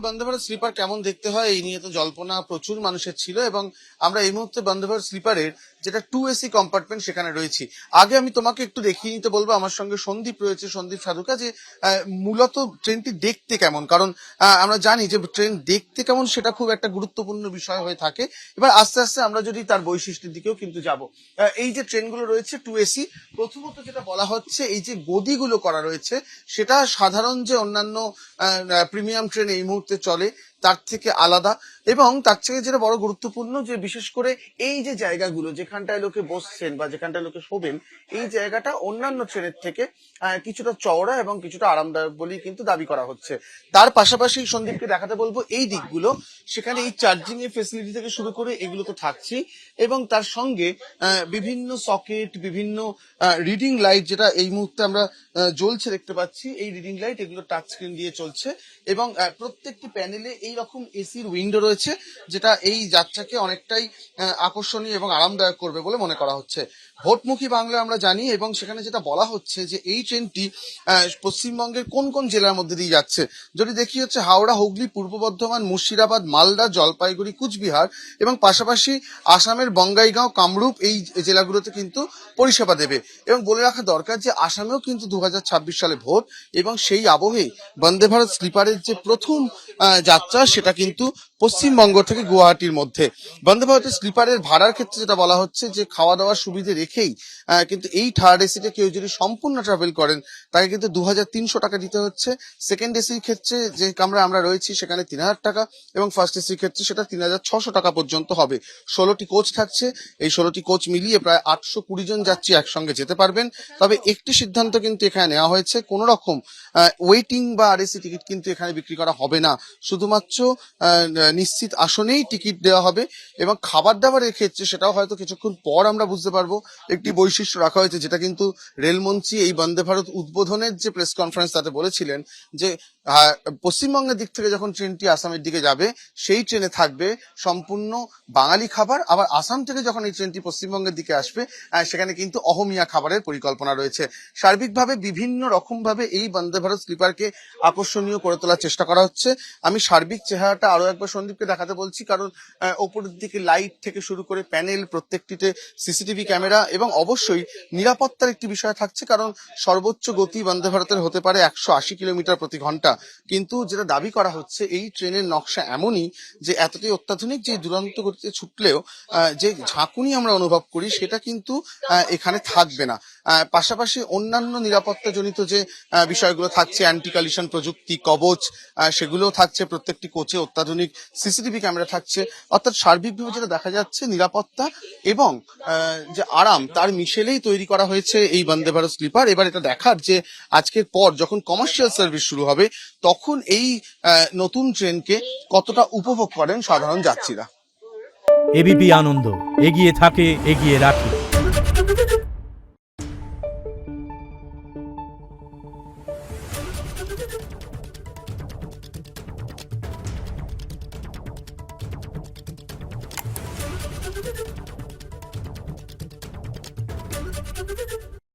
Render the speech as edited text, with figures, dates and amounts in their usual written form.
Vande Bharat sleeper কেমন দেখতে হয় এই নিয়ে তো জল্পনা প্রচুর মানুষের ছিল, এবং আমরা এই মুহূর্তে বন্দে ভারত স্লিপারের যেটা 2 AC কম্পার্টমেন্ট সেখানে রয়েছি। আগে আমি তোমাকে একটু দেখিয়ে নিতে বলবো, আমার সঙ্গে সন্দীপ রয়েছে, সন্দীপ সাধুকা, যে মূলত ট্রেনটি দেখতে কেমন, কারণ আমরা জানি যে ট্রেন দেখতে কেমন সেটা খুব একটা গুরুত্বপূর্ণ বিষয় হয়ে থাকে। এবার আস্তে আস্তে আমরা যদি তার বৈশিষ্ট্যের দিকেও কিন্তু যাব। এই যে ট্রেনগুলো রয়েছে 2 AC, প্রথমত যেটা বলা হচ্ছে এই যে গদিগুলো করা রয়েছে সেটা সাধারণ যে অন্যান্য প্রিমিয়াম ট্রেন এই মুহূর্তে চলে তার থেকে আলাদা, এবং তার থেকে যেটা বড় গুরুত্বপূর্ণ যে বিশেষ করে এই যে জায়গাগুলো যেখানটায় লোকে বসছেন বা যেখানটায় লোকে শোবেন, এই জায়গাটা অন্যান্য ট্রেনের থেকে কিছুটা চওড়া এবং কিছুটা আরামদায়ক বলেই কিন্তু দাবি করা হচ্ছে। তার পাশাপাশি সন্দীপকে দেখাতে বলবো এই দিকগুলো, সেখানে এই চার্জিং এর ফেসিলিটি থেকে শুরু করে এগুলো তো থাকছেই, এবং তার সঙ্গে বিভিন্ন সকেট, বিভিন্ন রিডিং লাইট, যেটা এই মুহূর্তে আমরা জ্বলছে দেখতে পাচ্ছি, এই রিডিং লাইট এগুলো টাচ স্ক্রিন দিয়ে চলছে, এবং প্রত্যেকটি প্যানেলে এই রকম এসির উইন্ডো রয়েছে, যেটা এই যাত্রাকে অনেকটাই আকর্ষণীয় এবং আরামদায়ক করবে বলে মনে করা হচ্ছে। ভোটমুখী বাংলা আমরা জানি, এবং সেখানে যেটা বলা হচ্ছে যে এই ট্রেনটি পশ্চিমবঙ্গের কোন কোন জেলার মধ্যে দিয়ে যাচ্ছে, যদি দেখি হচ্ছে হাওড়া, হুগলি, পূর্ব বর্ধমান, মুর্শিদাবাদ, মালদা, জলপাইগুড়ি, কুচবিহার, এবং পাশাপাশি আসামের বঙ্গাইগাঁও, কামরূপ, এই জেলাগুলোতে কিন্তু পরিষেবা দেবে। এবং বলে রাখা দরকার যে আসামেও কিন্তু 2026 সালে ভোট, এবং সেই আবহে বন্দে ভারত স্লিপারের যে প্রথম যাত্রা সেটা কিন্তু পশ্চিমবঙ্গ থেকে গুয়াহাটির মধ্যে। বন্দে ভারতের স্লিপারের ভাড়ার ক্ষেত্রে যেটা বলা হচ্ছে যে খাওয়া দাওয়ার সুবিধে রেখেই কিন্তু এই থার্ড এসিতে কেউ যদি সম্পূর্ণ ট্রাভেল করেন তাকে কিন্তু 2300 টাকা দিতে হচ্ছে। সেকেন্ড এসির ক্ষেত্রে যে কামরা আমরা রয়েছি সেখানে 3000 টাকা, এবং ফার্স্ট এসির ক্ষেত্রে সেটা 3600 টাকা পর্যন্ত হবে। 16টি কোচ থাকছে, এই 16টি কোচ মিলিয়ে প্রায় 820 জন যাত্রী একসঙ্গে যেতে পারবেন। তবে একটি সিদ্ধান্ত কিন্তু এখানে নেওয়া হয়েছে, কোন রকম ওয়েটিং বা আরএসি টিকিট কিন্তু এখানে বিক্রি করা হবে না, শুধুমাত্র নিশ্চিত আসনেই টিকিট দেওয়া হবে। এবং খাবার দাবারের ক্ষেত্রে সেটাও হয়তো কিছুক্ষণ পর আমরা বুঝতে পারবো, একটি বৈশিষ্ট্য রাখা হয়েছে যেটা কিন্তু রেলমন্ত্রী এই বন্দে ভারত উদ্বোধনের যে প্রেস কনফারেন্স তাতে বলেছিলেন যে পশ্চিমবঙ্গের দিক থেকে যখন ট্রেনটি আসামের দিকে যাবে সেই ট্রেনে থাকবে সম্পূর্ণ বাঙালি খাবার, আবার আসাম থেকে যখন এই ট্রেনটি পশ্চিমবঙ্গের দিকে আসবে সেখানে কিন্তু অহমিয়া খাবারের পরিকল্পনা রয়েছে। সার্বিকভাবে বিভিন্ন রকম ভাবে এই বন্দে ভারত স্লিপারকে আকর্ষণীয় করে তোলার চেষ্টা করা হচ্ছে। আমি সার্বিক চেহারাটা আরো একবার সন্দীপকে দেখাতে বলছি, কারণ ওপরের দিকে লাইট থেকে শুরু করে প্যানেল, প্রত্যেকটিতে সিসিটিভি ক্যামেরা, এবং অবশ্যই নিরাপত্তার একটি বিষয় থাকছে, কারণ সর্বোচ্চ গতি বন্দে ভারতের হতে পারে 180 কিলোমিটার প্রতি ঘন্টা। কিন্তু যেটা দাবি করা হচ্ছে এই ট্রেনের নকশা এমনই যে এতটাই অত্যাধুনিক যে দুরন্ত গতিতে ছুটলেও যে ঝাঁকুনি আমরা অনুভব করি সেটা কিন্তু এখানে থাকবে না। পাশাপাশি অন্যান্য নিরাপত্তা জনিত যে বিষয়গুলো থাকছে, অ্যান্টি কলিশন প্রযুক্তি, কবচ, সেগুলোও থাকছে। প্রত্যেকটি কোচে অত্যাধুনিক সিসিটিভি ক্যামেরা থাকছে। অর্থাৎ সার্বিকভাবে যেটা দেখা যাচ্ছে নিরাপত্তা এবং যে আরাম তার মিশেলেই তৈরি করা হয়েছে এই বন্দে ভারত স্লিপার। এবার এটা দেখার যে আজকের পর যখন কমার্শিয়াল সার্ভিস শুরু হবে তখন এই নতুন ট্রেনকে কতটা উপভোগ করেন সাধারণ যাত্রীরা। এবিপি আনন্দ, এগিয়ে থাকে, এগিয়ে রাখে।